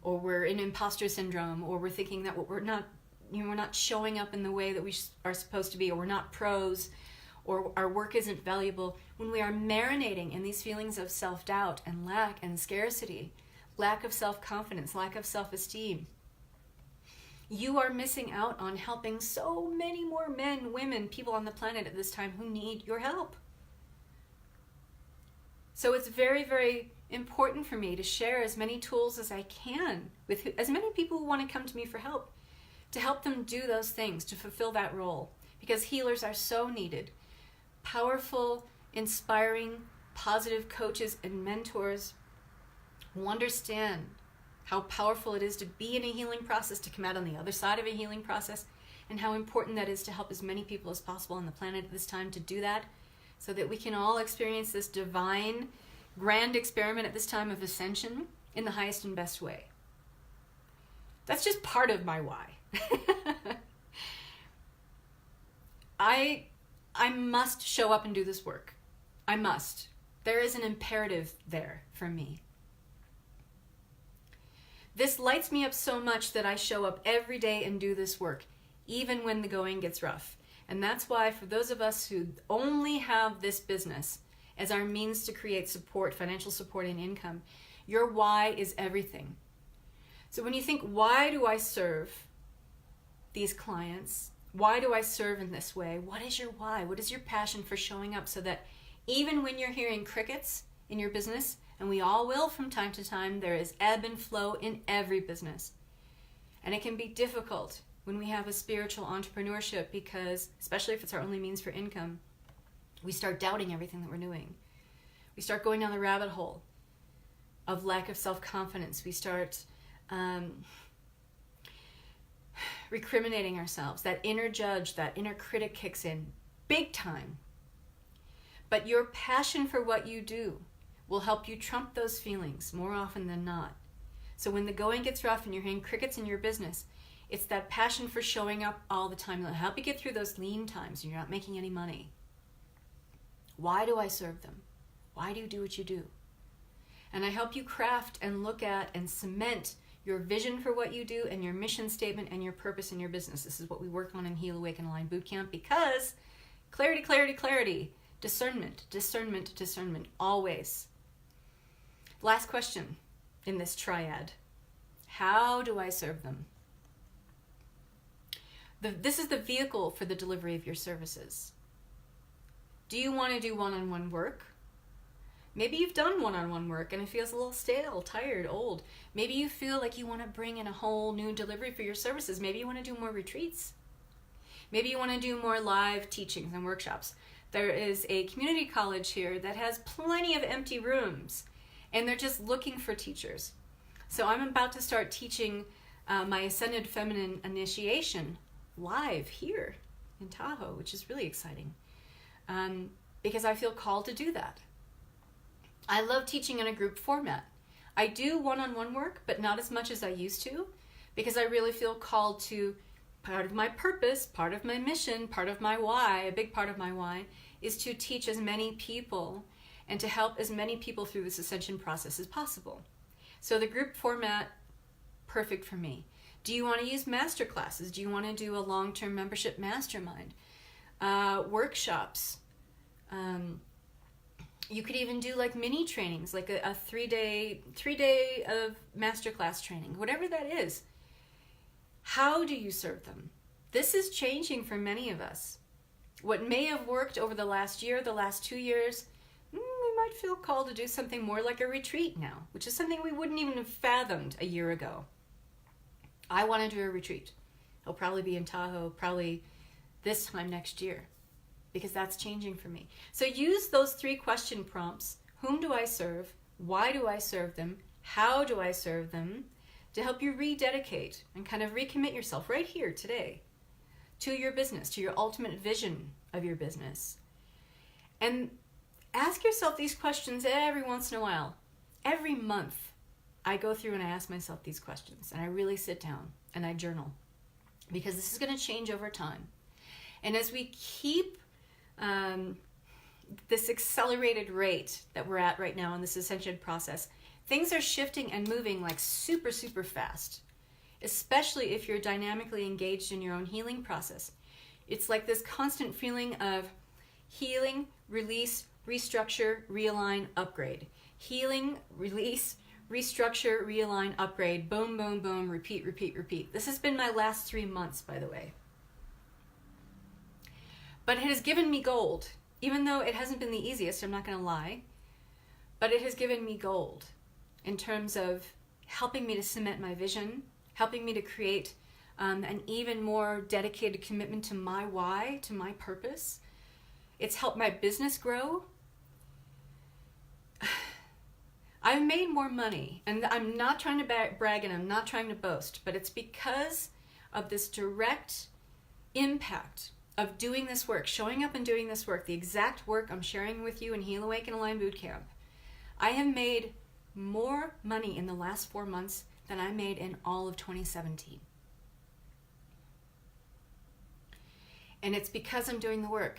or we're in imposter syndrome, or we're thinking that we're not showing up in the way that we are supposed to be, or we're not pros, or our work isn't valuable, when we are marinating in these feelings of self-doubt and lack and scarcity, lack of self-confidence, lack of self-esteem, you are missing out on helping so many more men, women, people on the planet at this time who need your help. So it's very, very important for me to share as many tools as I can with as many people who want to come to me for help, to help them do those things, to fulfill that role, because healers are so needed. Powerful, inspiring, positive coaches and mentors who understand how powerful it is to be in a healing process, to come out on the other side of a healing process, and how important that is to help as many people as possible on the planet at this time to do that, so that we can all experience this divine, grand experiment at this time of ascension in the highest and best way. That's just part of my why. I must show up and do this work. I must. There is an imperative there for me. This lights me up so much that I show up every day and do this work, even when the going gets rough. And that's why for those of us who only have this business as our means to create support, financial support and income, your why is everything. So when you think, why do I serve these clients? Why do I serve in this way? What is your why? What is your passion for showing up so that even when you're hearing crickets in your business, and we all will from time to time, there is ebb and flow in every business. And it can be difficult when we have a spiritual entrepreneurship because, especially if it's our only means for income, we start doubting everything that we're doing. We start going down the rabbit hole of lack of self-confidence. We start recriminating ourselves. That inner judge, that inner critic kicks in big time. But your passion for what you do will help you trump those feelings more often than not. So when the going gets rough and you're hearing crickets in your business, it's that passion for showing up all the time that'll help you get through those lean times when you're not making any money. Why do I serve them? Why do you do what you do? And I help you craft and look at and cement your vision for what you do and your mission statement and your purpose in your business. This is what we work on in Heal Awaken Align Bootcamp because clarity, clarity, clarity, discernment, discernment, discernment, always. Last question in this triad. How do I serve them? This is the vehicle for the delivery of your services. Do you want to do one-on-one work? Maybe you've done one-on-one work and it feels a little stale, tired, old. Maybe you feel like you want to bring in a whole new delivery for your services. Maybe you want to do more retreats. Maybe you want to do more live teachings and workshops. There is a community college here that has plenty of empty rooms and they're just looking for teachers. So I'm about to start teaching my Ascended Feminine Initiation live here in Tahoe, which is really exciting because I feel called to do that. I love teaching in a group format. I do one-on-one work, but not as much as I used to, because I really feel called to, part of my purpose, part of my mission, part of my why, a big part of my why, is to teach as many people and to help as many people through this ascension process as possible. So the group format, perfect for me. Do you want to use master classes? Do you want to do a long-term membership mastermind? Workshops? You could even do like mini trainings, like a three-day of masterclass training, whatever that is. How do you serve them? This is changing for many of us. What may have worked over the last year, the last 2 years, we might feel called to do something more like a retreat now, which is something we wouldn't even have fathomed a year ago. I want to do a retreat. It'll probably be in Tahoe, probably this time next year, because that's changing for me. So use those 3 question prompts. Whom do I serve? Why do I serve them? How do I serve them? To help you rededicate and kind of recommit yourself right here today to your business, to your ultimate vision of your business. And ask yourself these questions every once in a while. Every month I go through and I ask myself these questions and I really sit down and I journal, because this is going to change over time. And as we keep this accelerated rate that we're at right now in this ascension process, things are shifting and moving like super, super fast, especially if you're dynamically engaged in your own healing process. It's like this constant feeling of healing, release, restructure, realign, upgrade. Healing, release, restructure, realign, upgrade. Boom, boom, boom, repeat, repeat, repeat. This has been my last 3 months, by the way. But it has given me gold, even though it hasn't been the easiest, I'm not going to lie. But it has given me gold in terms of helping me to cement my vision, helping me to create an even more dedicated commitment to my why, to my purpose. It's helped my business grow. I've made more money, and I'm not trying to brag and I'm not trying to boast, but it's because of this direct impact of doing this work, showing up and doing this work, the exact work I'm sharing with you in Heal Awaken Align Bootcamp. I have made more money in the last 4 months than I made in all of 2017. And it's because I'm doing the work.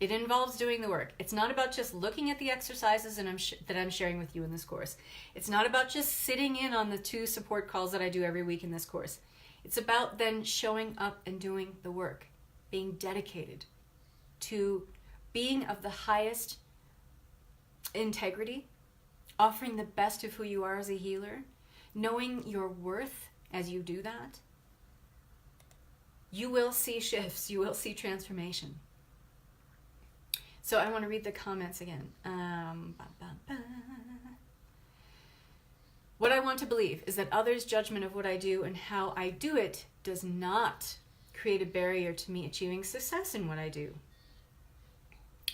It involves doing the work. It's not about just looking at the exercises that I'm sharing with you in this course. It's not about just sitting in on the 2 support calls that I do every week in this course. It's about then showing up and doing the work, being dedicated to being of the highest integrity, offering the best of who you are as a healer, knowing your worth as you do that, you will see shifts, you will see transformation. So I want to read the comments again. What I want to believe is that others' judgment of what I do and how I do it does not create a barrier to me achieving success in what I do.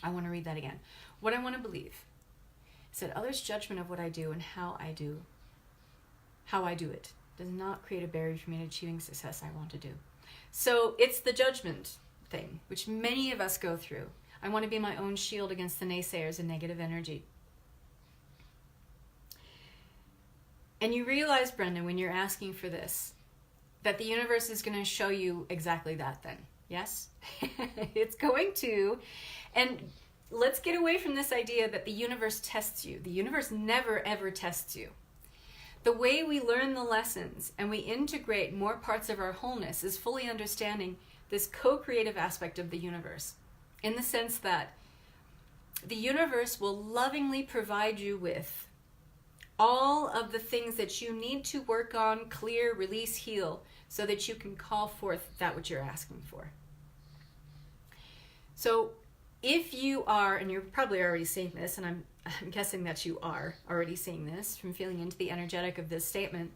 I want to read that again. What I want to believe is that others' judgment of what I do and how I do it does not create a barrier for me to achieving success I want to do. So it's the judgment thing, which many of us go through. I want to be my own shield against the naysayers and negative energy. And you realize, Brenda, when you're asking for this, that the universe is going to show you exactly that then. Yes? It's going to. And let's get away from this idea that the universe tests you. The universe never, ever tests you. The way we learn the lessons and we integrate more parts of our wholeness is fully understanding this co-creative aspect of the universe, in the sense that the universe will lovingly provide you with all of the things that you need to work on, clear, release, heal, so that you can call forth that which you're asking for. So if you are, and you're probably already seeing this, and I'm guessing that you are already seeing this from feeling into the energetic of this statement,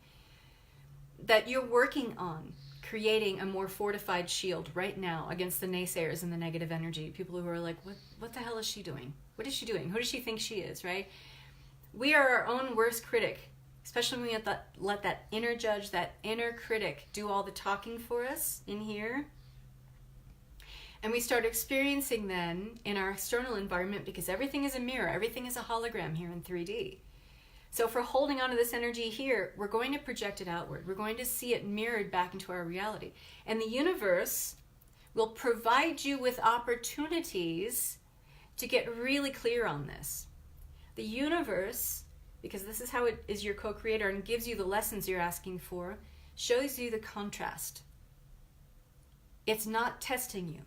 that you're working on creating a more fortified shield right now against the naysayers and the negative energy. People who are like, what the hell is she doing? What is she doing? Who does she think she is, right? We are our own worst critic, especially when we let that inner judge, that inner critic do all the talking for us in here. And we start experiencing then in our external environment, because everything is a mirror, everything is a hologram here in 3D. So if we're holding on to this energy here, we're going to project it outward. We're going to see it mirrored back into our reality. And the universe will provide you with opportunities to get really clear on this. The universe, because this is how it is your co-creator and gives you the lessons you're asking for, shows you the contrast. It's not testing you.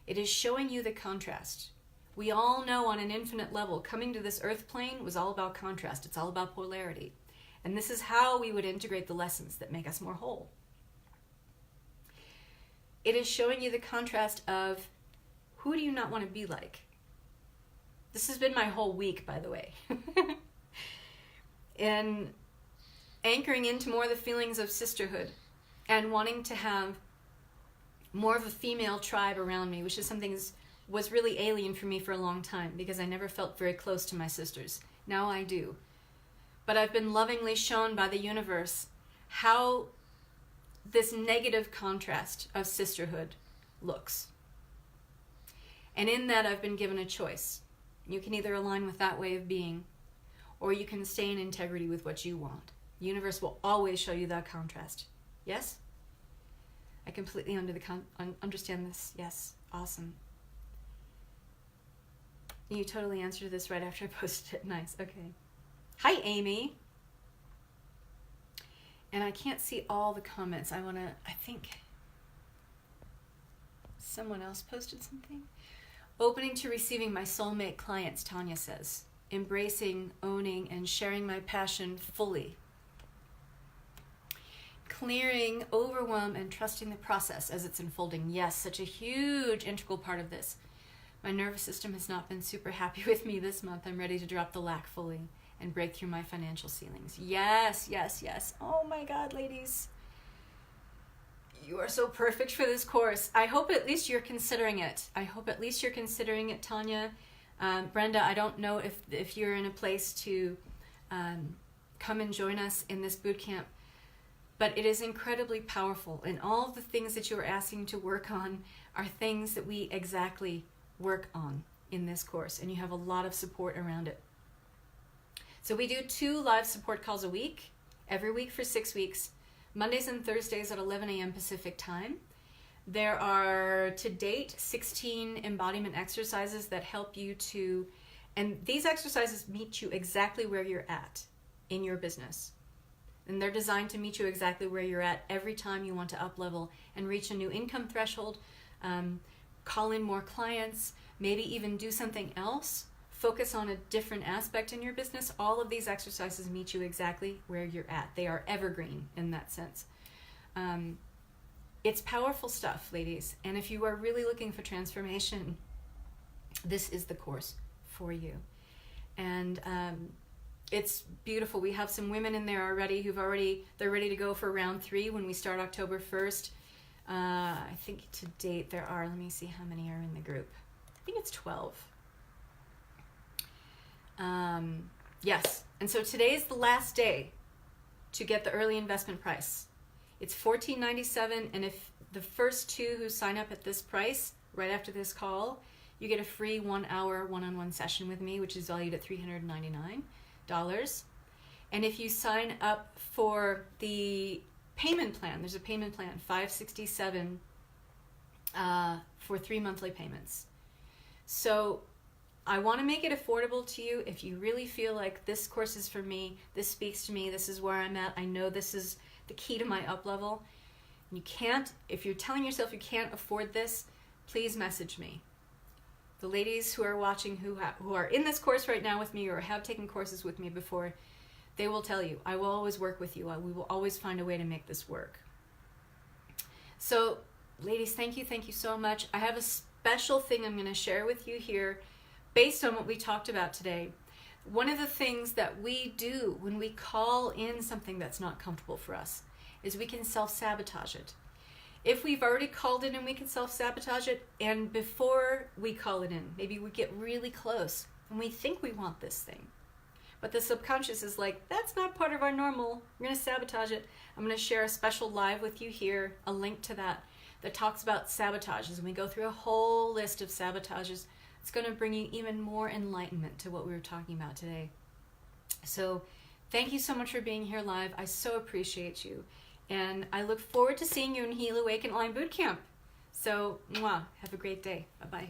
It is showing you the contrast. We all know on an infinite level, coming to this earth plane was all about contrast. It's all about polarity. And this is how we would integrate the lessons that make us more whole. It is showing you the contrast of, who do you not want to be like? This has been my whole week, by the way. And anchoring into more of the feelings of sisterhood and wanting to have more of a female tribe around me, which is something that was really alien for me for a long time because I never felt very close to my sisters. Now I do. But I've been lovingly shown by the universe how this negative contrast of sisterhood looks. And in that I've been given a choice. You can either align with that way of being, or you can stay in integrity with what you want. The universe will always show you that contrast. Yes? I completely understand this. Yes. Awesome. You totally answered this right after I posted it. Nice. Okay. Hi, Amy. And I can't see all the comments. I think someone else posted something. Opening to receiving my soulmate clients, Tanya says. Embracing, owning, and sharing my passion fully. Clearing, overwhelm, and trusting the process as it's unfolding. Yes, such a huge integral part of this. My nervous system has not been super happy with me this month. I'm ready to drop the lack fully and break through my financial ceilings. Yes, yes, yes. Oh my God, ladies. You are so perfect for this course. I hope at least you're considering it. Tanya. Brenda, I don't know if you're in a place to come and join us in this boot camp, but it is incredibly powerful. And all of the things that you are asking to work on are things that we exactly work on in this course. And you have a lot of support around it. So we do 2 live support calls a week, every week for 6 weeks. Mondays and Thursdays at 11 a.m. Pacific time. There are, to date, 16 embodiment exercises that help you to, and these exercises meet you exactly where you're at in your business. And they're designed to meet you exactly where you're at every time you want to up-level and reach a new income threshold, call in more clients, maybe even do something else focus on a different aspect in your business, all of these exercises meet you exactly where you're at. They are evergreen in that sense. It's powerful stuff, ladies. And if you are really looking for transformation, this is the course for you. And it's beautiful. We have some women in there already they're ready to go for round 3 when we start October 1st. I think to date there are, let me see how many are in the group. I think it's 12. Yes, and so today is the last day to get the early investment price. It's $14.97, and if the first 2 who sign up at this price right after this call, you get a free 1-hour one-on-one session with me, which is valued at $399. And if you sign up for the payment plan, there's a payment plan, $567 for 3 monthly payments. So I want to make it affordable to you. If you really feel like this course is for me, this speaks to me, this is where I'm at, I know this is the key to my up level. You can't, if you're telling yourself you can't afford this, please message me. The ladies who are watching who are in this course right now with me or have taken courses with me before, they will tell you, I will always work with you. We will always find a way to make this work. So, ladies, thank you so much. I have a special thing I'm going to share with you here based on what we talked about today. One of the things that we do when we call in something that's not comfortable for us is we can self-sabotage it. If we've already called it in, we can self-sabotage it, and before we call it in, maybe we get really close and we think we want this thing. But the subconscious is like, that's not part of our normal. We're going to sabotage it. I'm going to share a special live with you here, a link to that talks about sabotages. And we go through a whole list of sabotages. It's going to bring you even more enlightenment to what we were talking about today. So thank you so much for being here live. I so appreciate you. And I look forward to seeing you in Heal Awaken Align Bootcamp. So, mwah, have a great day. Bye-bye.